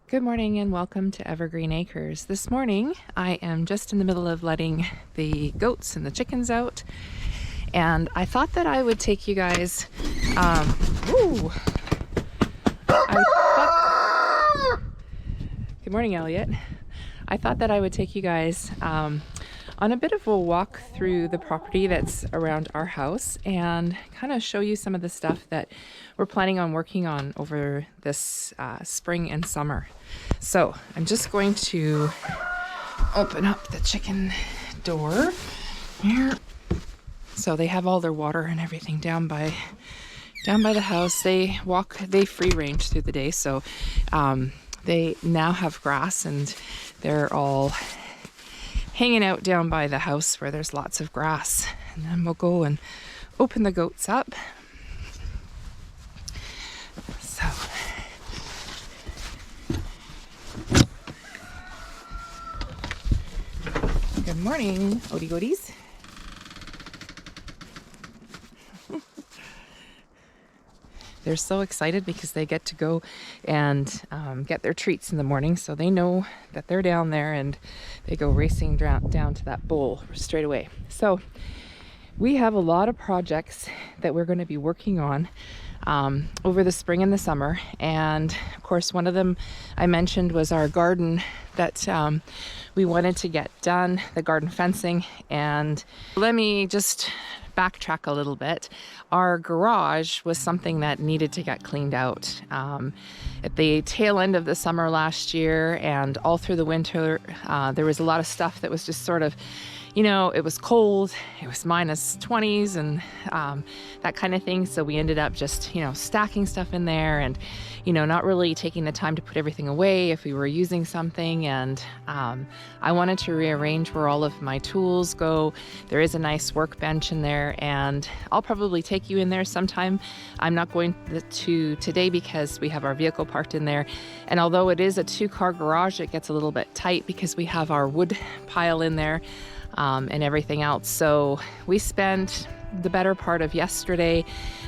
Good morning and welcome to Evergreen Acres. This morning I am just in the middle of letting the goats and the chickens out, and I thought that I would take you guys ooh, Good morning, Elliot. I thought that I would take you guys on a bit of a walk through the property that's around our house and kind of show you some of the stuff that we're planning on working on over this spring and summer. So I'm just going to open up the chicken door here. So they have all their water and everything down by the house. They free range through the day. So they now have grass and they're all hanging out down by the house where there's lots of grass. And then we'll go and open the goats up. So good morning, Odie Goaties. They're so excited because they get to go and get their treats in the morning, so they know that they're down there and they go racing down to that bowl straight away. So we have a lot of projects that we're going to be working on over the spring and the summer, and of course one of them I mentioned was our garden that we wanted to get done, the garden fencing. And let me just backtrack a little bit. Our garage was something that needed to get cleaned out at the tail end of the summer last year, and all through the winter there was a lot of stuff that was just sort of, it was cold, it was minus 20s and that kind of thing. So we ended up just, stacking stuff in there and, not really taking the time to put everything away if we were using something. And I wanted to rearrange where all of my tools go. There is a nice workbench in there, and I'll probably take you in there sometime. I'm not going to today because we have our vehicle parked in there. And although it is a 2-car garage, it gets a little bit tight because we have our wood pile in there. And everything else. So we spent the better part of yesterday,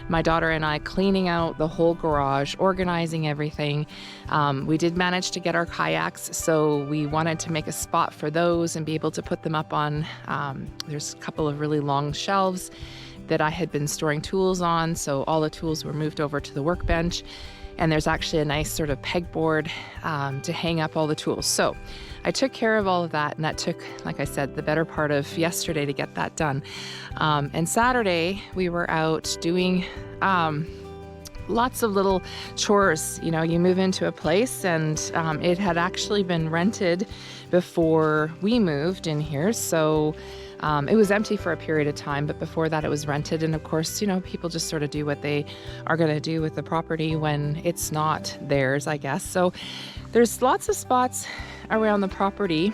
my daughter and I, cleaning out the whole garage, organizing everything. We did manage to get our kayaks, so we wanted to make a spot for those and be able to put them up on, there's a couple of really long shelves that I had been storing tools on, so all the tools were moved over to the workbench. And there's actually a nice sort of pegboard to hang up all the tools. So I took care of all of that, and that took, like I said, the better part of yesterday to get that done. And Saturday we were out doing lots of little chores. You move into a place, and it had actually been rented before we moved in here. So it was empty for a period of time, but before that it was rented. And of course, people just sort of do what they are going to do with the property when it's not theirs, I guess. So there's lots of spots around the property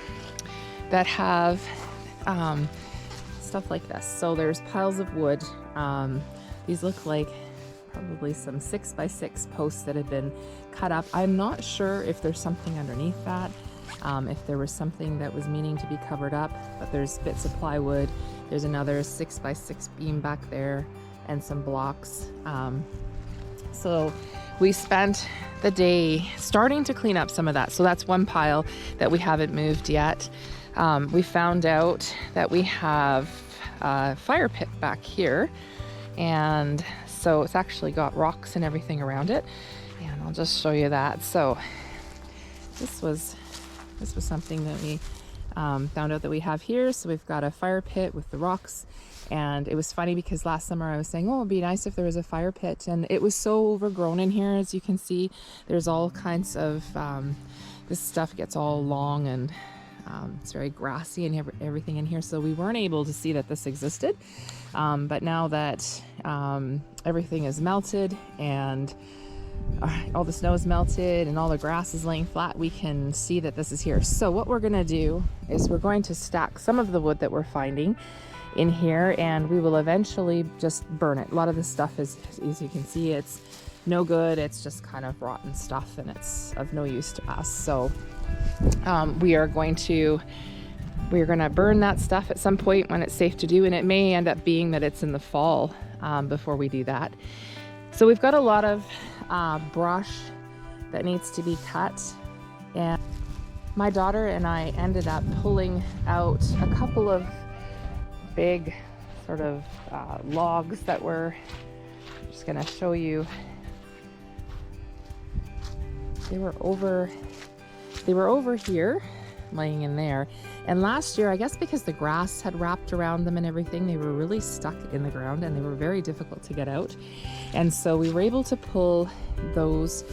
that have stuff like this. So there's piles of wood. These look like probably some 6x6 posts that have been cut up. I'm not sure if there's something underneath that. If there was something that was meaning to be covered up, but there's bits of plywood. There's another 6x6 beam back there and some blocks. So we spent the day starting to clean up some of that. So that's one pile that we haven't moved yet. We found out that we have a fire pit back here, and so it's actually got rocks and everything around it, and I'll just show you that. So this was something that we found out that we have here. So we've got a fire pit with the rocks, and it was funny because last summer I was saying, it'd be nice if there was a fire pit, and it was so overgrown in here. As you can see, there's all kinds of this stuff gets all long, and it's very grassy and everything in here, so we weren't able to see that this existed. But now that everything is melted and all the snow is melted and all the grass is laying flat, we can see that this is here. So what we're going to do is we're going to stack some of the wood that we're finding in here, and we will eventually just burn it. A lot of this stuff is, as you can see, it's no good. It's just kind of rotten stuff, and it's of no use to us. So we're going to burn that stuff at some point when it's safe to do, and it may end up being that it's in the fall before we do that. So we've got a lot of brush that needs to be cut, And my daughter and I ended up pulling out a couple of big sort of logs that were, I'm just gonna show you. They were over here, laying in there. And last year, I guess because the grass had wrapped around them and everything, they were really stuck in the ground and they were very difficult to get out. And so we were able to pull those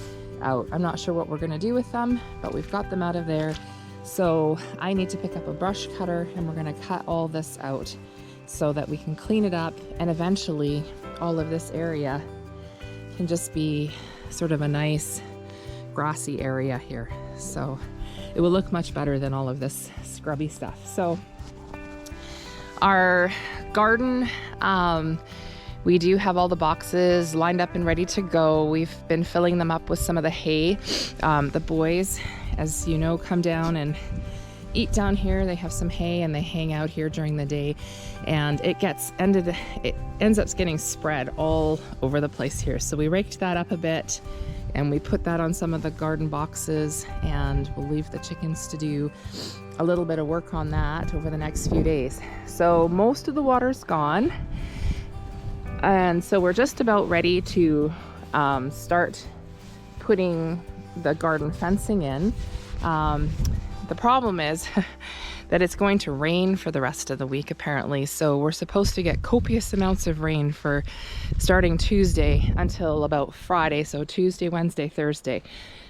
out. I'm not sure what we're gonna do with them, but we've got them out of there. So I need to pick up a brush cutter and we're gonna cut all this out so that we can clean it up, and eventually all of this area can just be sort of a nice grassy area here. So it will look much better than all of this scrubby stuff. So our garden, we do have all the boxes lined up and ready to go. We've been filling them up with some of the hay. The boys, as you know, come down and eat down here. They have some hay and they hang out here during the day, and it ends up getting spread all over the place here. So we raked that up a bit and we put that on some of the garden boxes, and we'll leave the chickens to do a little bit of work on that over the next few days. So most of the water's gone, and so we're just about ready to start putting the garden fencing in. The problem is that it's going to rain for the rest of the week apparently, so we're supposed to get copious amounts of rain for starting Tuesday until about Friday, so Tuesday, Wednesday, Thursday.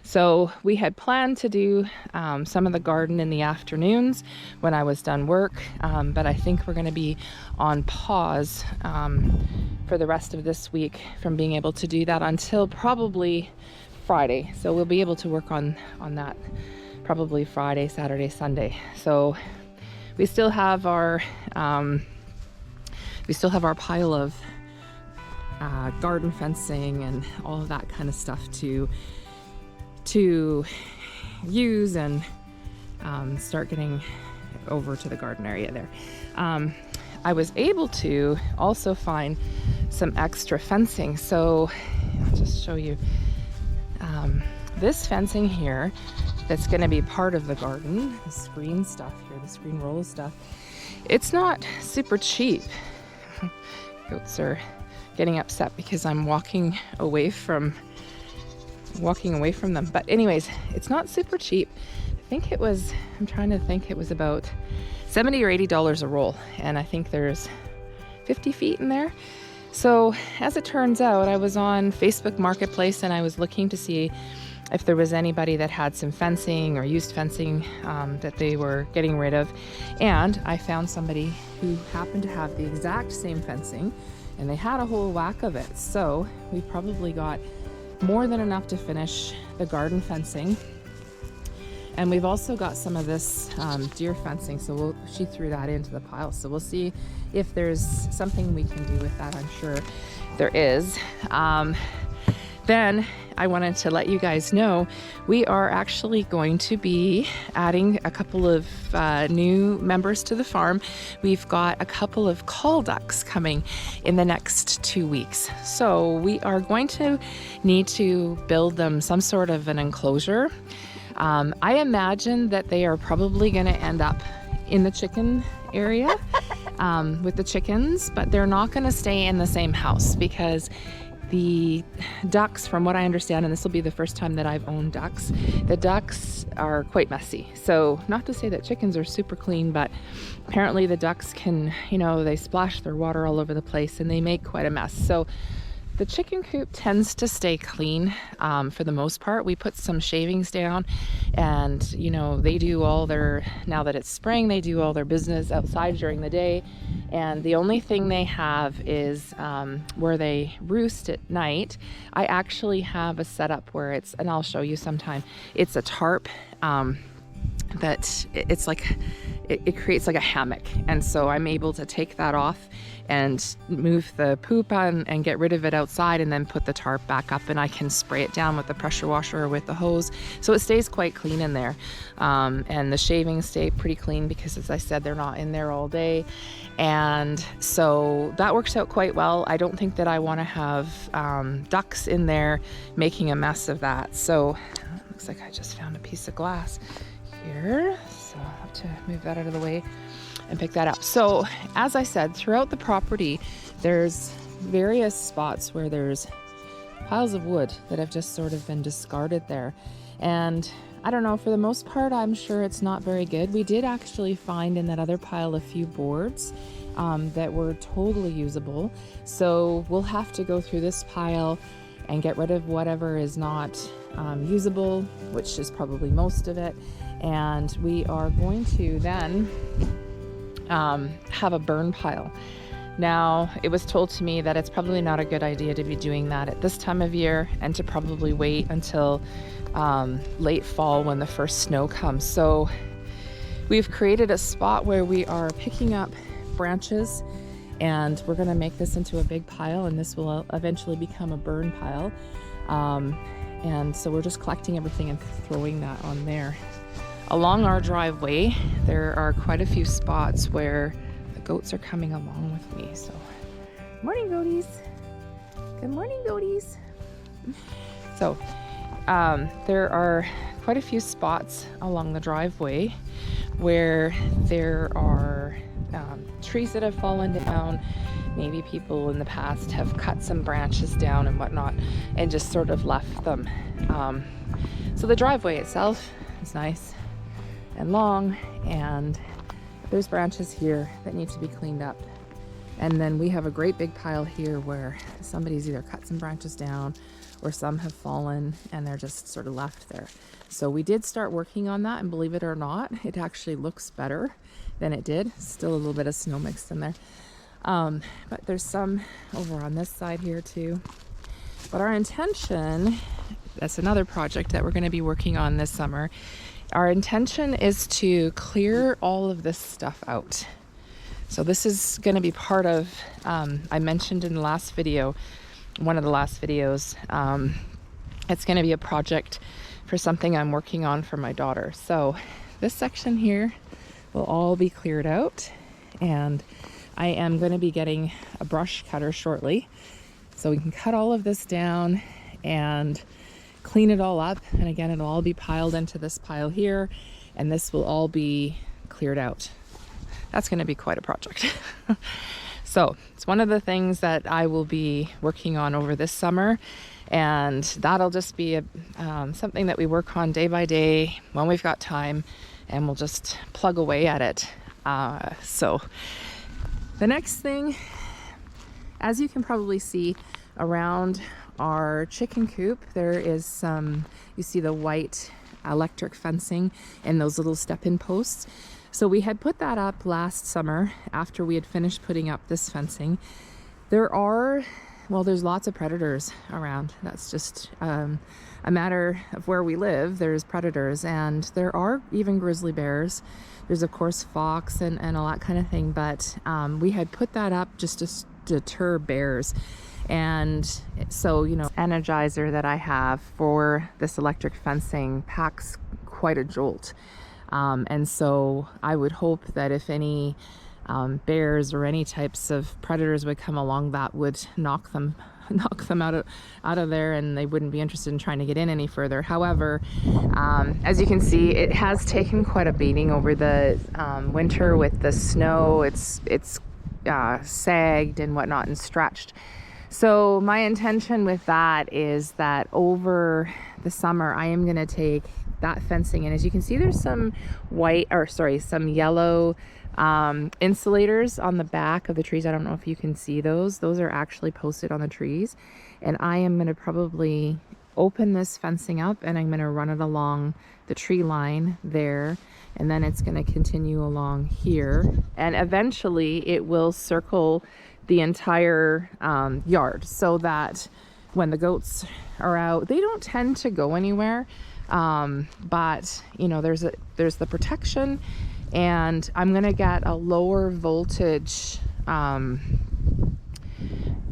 So we had planned to do some of the garden in the afternoons when I was done work, but I think we're going to be on pause for the rest of this week from being able to do that until probably Friday. So we'll be able to work on that probably Friday, Saturday, Sunday. So we still have our pile of garden fencing and all of that kind of stuff to use and start getting over to the garden area there. I was able to also find some extra fencing, so I'll just show you this fencing here that's going to be part of the garden. The screen stuff here, the screen roll stuff, it's not super cheap. Goats are getting upset because I'm walking away from them, but anyways, it's not super cheap. I'm trying to think, it was about $70 or $80 a roll, and I think there's 50 feet in there. So as it turns out, I was on Facebook Marketplace and I was looking to see if there was anybody that had some fencing or used fencing that they were getting rid of. And I found somebody who happened to have the exact same fencing, and they had a whole whack of it. So we probably got more than enough to finish the garden fencing. And we've also got some of this deer fencing, so she threw that into the pile. So we'll see if there's something we can do with that. I'm sure there is. Then I wanted to let you guys know we are actually going to be adding a couple of new members to the farm. We've got a couple of call ducks coming in the next 2 weeks. So we are going to need to build them some sort of an enclosure. I imagine that they are probably going to end up in the chicken area with the chickens, but they're not going to stay in the same house because the ducks, from what I understand, and this will be the first time that I've owned ducks, the ducks are quite messy. So not to say that chickens are super clean, but apparently the ducks can, they splash their water all over the place and they make quite a mess. So the chicken coop tends to stay clean for the most part. We put some shavings down and, they do all their, now that it's spring, they do all their business outside during the day. And the only thing they have is where they roost at night. I actually have a setup where and I'll show you sometime, it's a tarp that it's like, it creates like a hammock. And so I'm able to take that off and move the poop on and get rid of it outside and then put the tarp back up, and I can spray it down with the pressure washer or with the hose. So it stays quite clean in there. And the shavings stay pretty clean because, as I said, they're not in there all day. And so that works out quite well. I don't think that I want to have ducks in there making a mess of that. So looks like I just found a piece of glass here. So I'll have to move that out of the way and pick that up. So as I said, throughout the property, there's various spots where there's piles of wood that have just sort of been discarded there. And I don't know, for the most part, I'm sure it's not very good. We did actually find in that other pile a few boards that were totally usable. So we'll have to go through this pile and get rid of whatever is not usable, which is probably most of it. And we are going to then have a burn pile. Now, it was told to me that it's probably not a good idea to be doing that at this time of year and to probably wait until late fall when the first snow comes. So we've created a spot where we are picking up branches, and we're going to make this into a big pile, and this will eventually become a burn pile. And so we're just collecting everything and throwing that on there. Along our driveway, there are quite a few spots where the goats are coming along with me. So, morning goaties. Good morning goaties. So, there are quite a few spots along the driveway where there are trees that have fallen down. Maybe people in the past have cut some branches down and whatnot and just sort of left them. So the driveway itself is nice and long, and there's branches here that need to be cleaned up. And then we have a great big pile here where somebody's either cut some branches down or some have fallen and they're just sort of left there. So we did start working on that, and believe it or not, it actually looks better than it did. Still a little bit of snow mixed in there. But there's some over on this side here too. But our intention, that's another project that we're going to be working on this summer. Our intention is to clear all of this stuff out. So this is going to be part of, I mentioned in the last video, one of the last videos, it's going to be a project for something I'm working on for my daughter. So this section here will all be cleared out, and I am going to be getting a brush cutter shortly so we can cut all of this down and clean it all up. And again, it'll all be piled into this pile here, and this will all be cleared out. That's going to be quite a project. So it's one of the things that I will be working on over this summer, and that'll just be something that we work on day by day when we've got time, and we'll just plug away at it. So the next thing, as you can probably see around our chicken coop, there is some, you see the white electric fencing and those little step-in posts. So we had put that up last summer after we had finished putting up this fencing. There's lots of predators around. That's just a matter of where we live. There's predators, and there are even grizzly bears. There's of course fox and all that kind of thing, but we had put that up just to deter bears. And so, Energizer that I have for this electric fencing packs quite a jolt. And so I would hope that if any bears or any types of predators would come along, that would knock them out of there, and they wouldn't be interested in trying to get in any further. However, as you can see, it has taken quite a beating over the winter with the snow. It's sagged and whatnot and stretched. So my intention with that is that over the summer, I am going to take that fencing, and as you can see, there's some some yellow insulators on the back of the trees. I don't know if you can see those. Those are actually posted on the trees, and I am going to probably open this fencing up, and I'm going to run it along the tree line there, and then it's going to continue along here, and eventually it will circle the entire yard, so that when the goats are out, they don't tend to go anywhere. But there's the protection, and I'm gonna get a lower voltage. I'm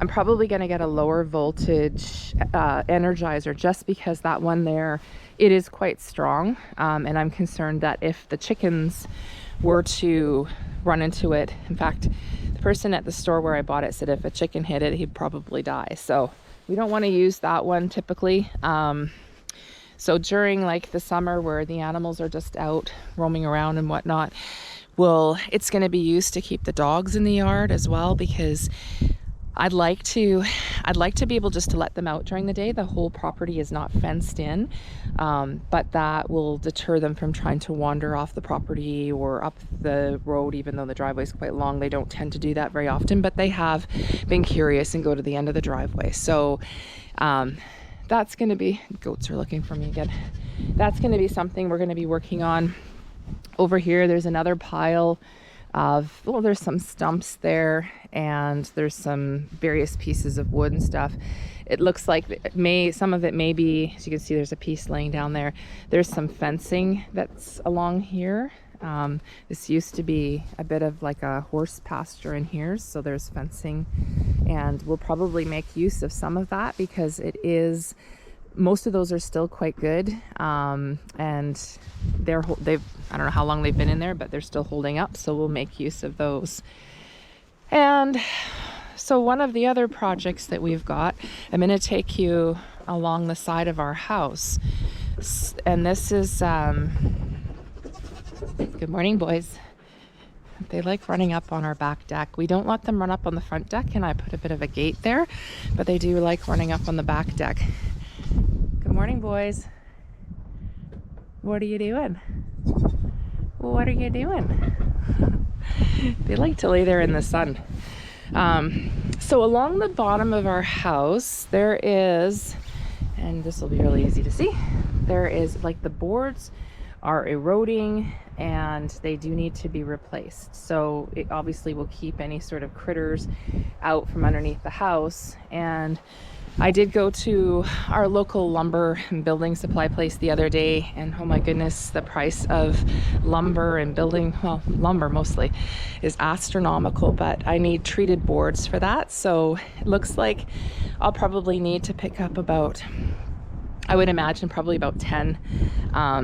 probably gonna get a lower voltage energizer, just because that one there, it is quite strong, and I'm concerned that if the chickens were to run into it, in fact, the person at the store where I bought it said if a chicken hit it, he'd probably die. So we don't want to use that one typically. So during like the summer where the animals are just out roaming around and whatnot, it's going to be used to keep the dogs in the yard as well, because I'd like to be able just to let them out during the day. The whole property is not fenced in, but that will deter them from trying to wander off the property or up the road. Even though the driveway is quite long, they don't tend to do that very often, but they have been curious and go to the end of the driveway. So that's going to be, goats are looking for me again. That's going to be something we're going to be working on. Over here, there's another pile of, well, there's some stumps there, and there's some various pieces of wood and stuff. It looks like some of it may be, as you can see, there's a piece laying down there. There's some fencing that's along here. This used to be a bit of like a horse pasture in here, so there's fencing, and we'll probably make use of some of that because most of those are still quite good, and I don't know how long they've been in there, but they're still holding up, so we'll make use of those. And so one of the other projects that we've got, I'm going to take you along the side of our house, and this is good morning, boys. They like running up on our back deck. We don't let them run up on the front deck, and I put a bit of a gate there, but they do like running up on the back deck. Good morning, boys. What are you doing? What are you doing? They like to lay there in the sun. So along the bottom of our house, there is, and this will be really easy to see, there is like the boards are eroding and they do need to be replaced. So it obviously will keep any sort of critters out from underneath the house. And I did go to our local lumber and building supply place the other day, and oh my goodness, the price of lumber and lumber mostly, is astronomical, but I need treated boards for that. So it looks like I'll probably need to pick up about, I would imagine probably about 10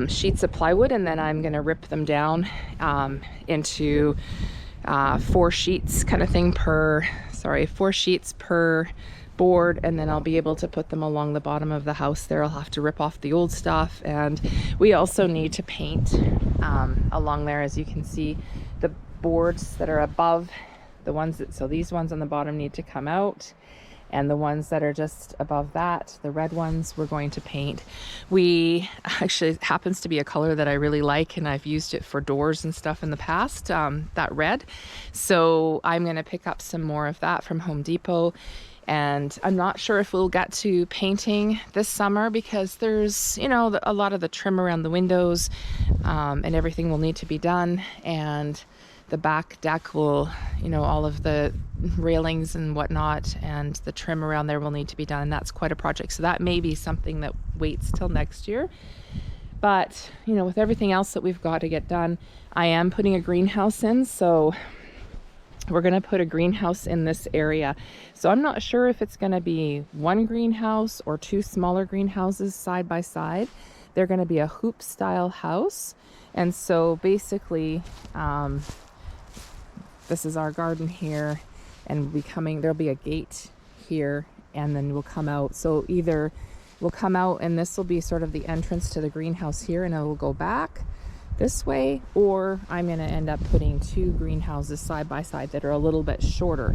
sheets of plywood, and then I'm gonna rip them down into 4 sheets kind of thing 4 sheets per board, and then I'll be able to put them along the bottom of the house there. I'll have to rip off the old stuff, and we also need to paint along there. As you can see, the boards that are above the ones that, so these ones on the bottom need to come out, and the ones that are just above that, the red ones, we're going to paint. We actually, it happens to be a color that I really like, and I've used it for doors and stuff in the past, that red. So I'm going to pick up some more of that from Home Depot. And I'm not sure if we'll get to painting this summer because there's, you know, a lot of the trim around the windows and everything will need to be done. And the back deck will, you know, all of the railings and whatnot and the trim around there will need to be done. And that's quite a project. So that may be something that waits till next year. But, you know, with everything else that we've got to get done, I am putting a greenhouse in. So we're going to put a greenhouse in this area. So I'm not sure if it's going to be one greenhouse or 2 smaller greenhouses side by side. They're going to be a hoop style house. And so basically, this is our garden here, and there'll be a gate here, and then we'll come out. So either we'll come out and this will be sort of the entrance to the greenhouse here, and it will go back this way, or I'm going to end up putting 2 greenhouses side by side that are a little bit shorter,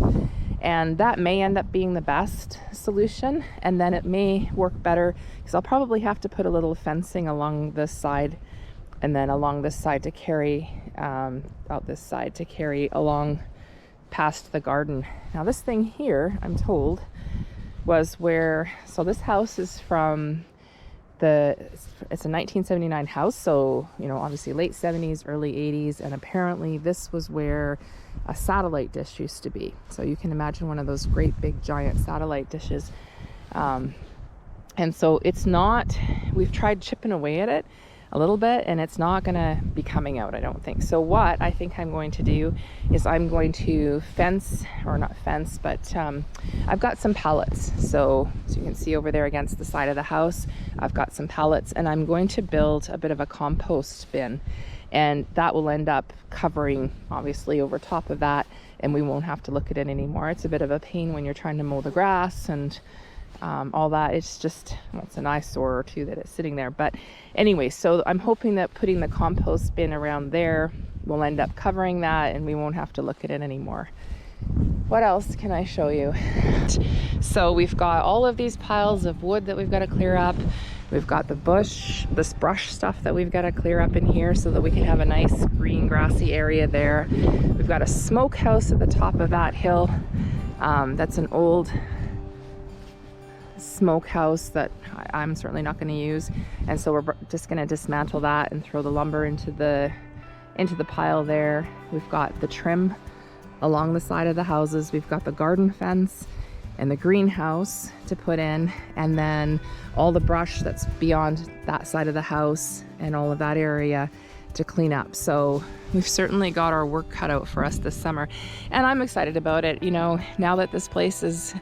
and that may end up being the best solution. And then it may work better because I'll probably have to put a little fencing along this side, and then along this side to carry out this side to carry along past the garden. Now this thing here, I'm told, was where, so this house is from it's a 1979 house, so, you know, obviously late 70s, early 80s, and apparently this was where a satellite dish used to be. So you can imagine one of those great big giant satellite dishes. And so it's not, we've tried chipping away at it a little bit, and it's not gonna be coming out, I don't think. So what I think I'm going to do is I'm going to fence, or not fence, but I've got some pallets. So as you can see over there against the side of the house, I've got some pallets, and I'm going to build a bit of a compost bin, and that will end up covering obviously over top of that, and we won't have to look at it anymore. It's a bit of a pain when you're trying to mow the grass and all that. It's just, well, it's an eyesore or two that it's sitting there. But anyway, so I'm hoping that putting the compost bin around there will end up covering that and we won't have to look at it anymore. What else can I show you? So we've got all of these piles of wood that we've got to clear up. We've got this brush stuff that we've got to clear up in here so that we can have a nice green grassy area there. We've got a smokehouse at the top of that hill. That's an old smokehouse that I'm certainly not going to use, and so we're just going to dismantle that and throw the lumber into the pile there. We've got the trim along the side of the houses. We've got the garden fence and the greenhouse to put in, and then all the brush that's beyond that side of the house and all of that area to clean up. So we've certainly got our work cut out for us this summer, and I'm excited about it. You know, now that this place is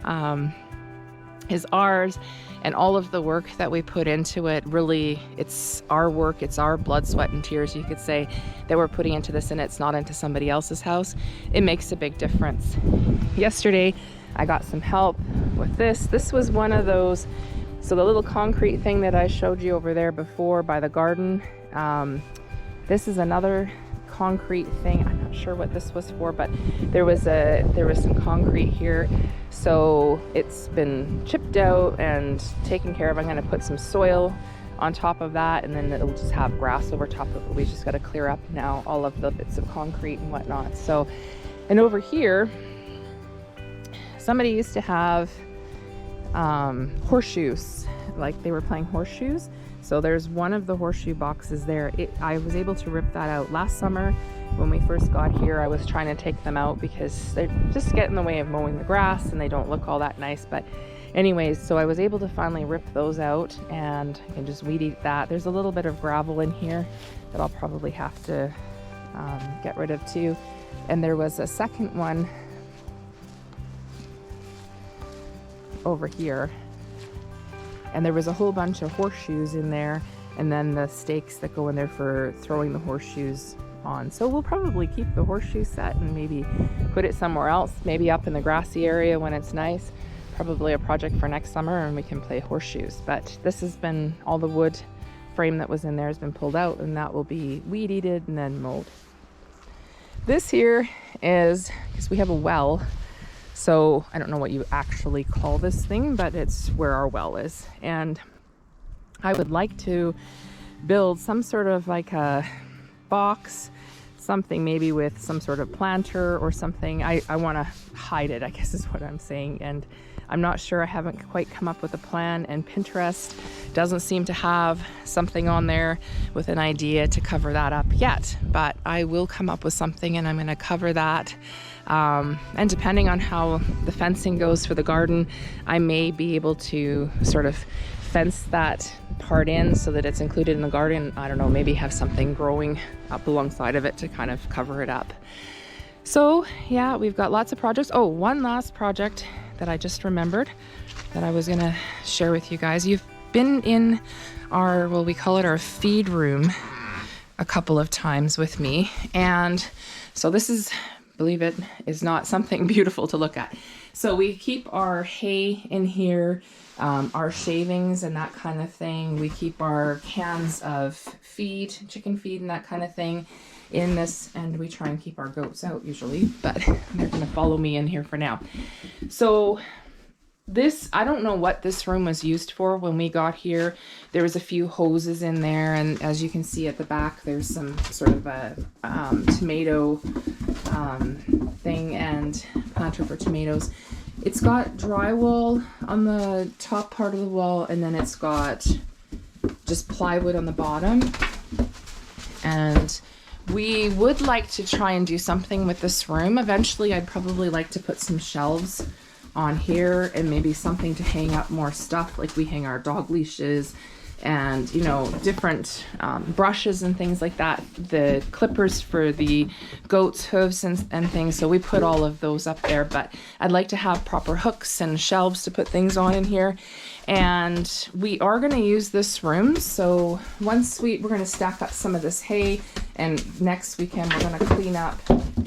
ours, and all of the work that we put into it, really, it's our work, it's our blood, sweat, and tears, you could say, that we're putting into this, and it's not into somebody else's house. It makes a big difference. Yesterday, I got some help with this. This was one of those, so the little concrete thing that I showed you over there before by the garden, this is another concrete thing. I'm not sure what this was for, but there was some concrete here, so it's been chipped out and taken care of. I'm going to put some soil on top of that, and then it'll just have grass over top of it. We just got to clear up now all of the bits of concrete and whatnot. So, and over here, somebody used to have horseshoes, like they were playing horseshoes. So there's one of the horseshoe boxes there. I was able to rip that out last summer. When we first got here, I was trying to take them out because they just get in the way of mowing the grass and they don't look all that nice. But anyways, so I was able to finally rip those out, and I can just weed eat that. There's a little bit of gravel in here that I'll probably have to get rid of too. And there was a second one over here, and there was a whole bunch of horseshoes in there, and then the stakes that go in there for throwing the horseshoes on. So we'll probably keep the horseshoe set and maybe put it somewhere else, maybe up in the grassy area when it's nice. Probably a project for next summer, and we can play horseshoes. But this has been, all the wood frame that was in there has been pulled out, and that will be weed eated and then mowed. This here is, because we have a well, so I don't know what you actually call this thing, but it's where our well is. And I would like to build some sort of like a box, something maybe with some sort of planter or something. I want to hide it, I guess is what I'm saying. And I'm not sure, I haven't quite come up with a plan, and Pinterest doesn't seem to have something on there with an idea to cover that up yet. But I will come up with something, and I'm going to cover that. And depending on how the fencing goes for the garden, I may be able to sort of fence that part in so that it's included in the garden. I don't know, maybe have something growing up alongside of it to kind of cover it up. So yeah, we've got lots of projects. Oh, one last project that I just remembered that I was gonna share with you guys. You've been in our, well, we call it our feed room a couple of times with me. And so this is, believe it, is not something beautiful to look at. So we keep our hay in here, our shavings and that kind of thing. We keep our cans of feed, chicken feed and that kind of thing in this, and we try and keep our goats out usually, but they're gonna follow me in here for now. So this, I don't know what this room was used for when we got here. There was a few hoses in there, and as you can see at the back, there's some sort of a tomato thing and planter for tomatoes. It's got drywall on the top part of the wall, and then it's got just plywood on the bottom. And we would like to try and do something with this room. Eventually, I'd probably like to put some shelves on here and maybe something to hang up more stuff, like we hang our dog leashes and, you know, different brushes and things like that, the clippers for the goats' hooves and things. So we put all of those up there, but I'd like to have proper hooks and shelves to put things on in here. And we are going to use this room. So once we're going to stack up some of this hay, and next weekend we're going to clean up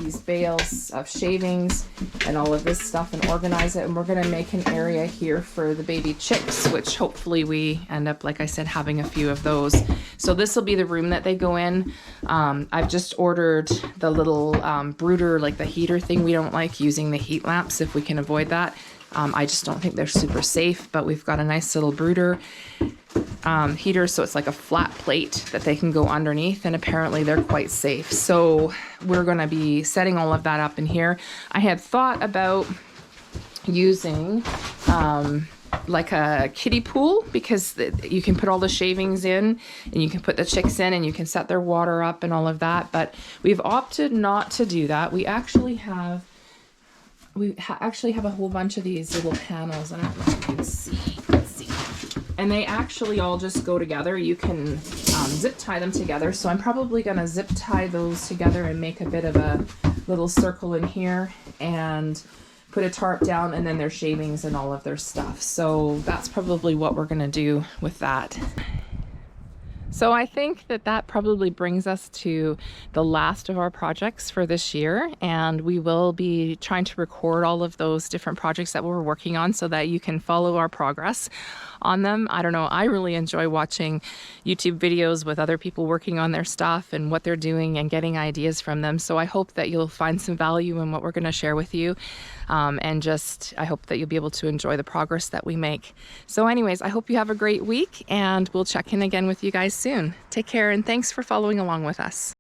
these bales of shavings and all of this stuff and organize it. And we're gonna make an area here for the baby chicks, which hopefully we end up, like I said, having a few of those. So this will be the room that they go in. I've just ordered the little brooder, like the heater thing. We don't like using the heat lamps if we can avoid that. I just don't think they're super safe, but we've got a nice little brooder heater, so it's like a flat plate that they can go underneath, and apparently they're quite safe. So we're going to be setting all of that up in here. I had thought about using like a kiddie pool, because you can put all the shavings in and you can put the chicks in and you can set their water up and all of that, but we've opted not to do that. We actually have a whole bunch of these little panels. I don't know if you can see. Let's see. And they actually all just go together. You can zip tie them together. So I'm probably going to zip tie those together and make a bit of a little circle in here and put a tarp down, and then their shavings and all of their stuff. So that's probably what we're going to do with that. So I think that that probably brings us to the last of our projects for this year, and we will be trying to record all of those different projects that we're working on so that you can follow our progress on them. I don't know, I really enjoy watching YouTube videos with other people working on their stuff and what they're doing and getting ideas from them. So I hope that you'll find some value in what we're going to share with you. And just, I hope that you'll be able to enjoy the progress that we make. So anyways, I hope you have a great week, and we'll check in again with you guys soon. Take care, and thanks for following along with us.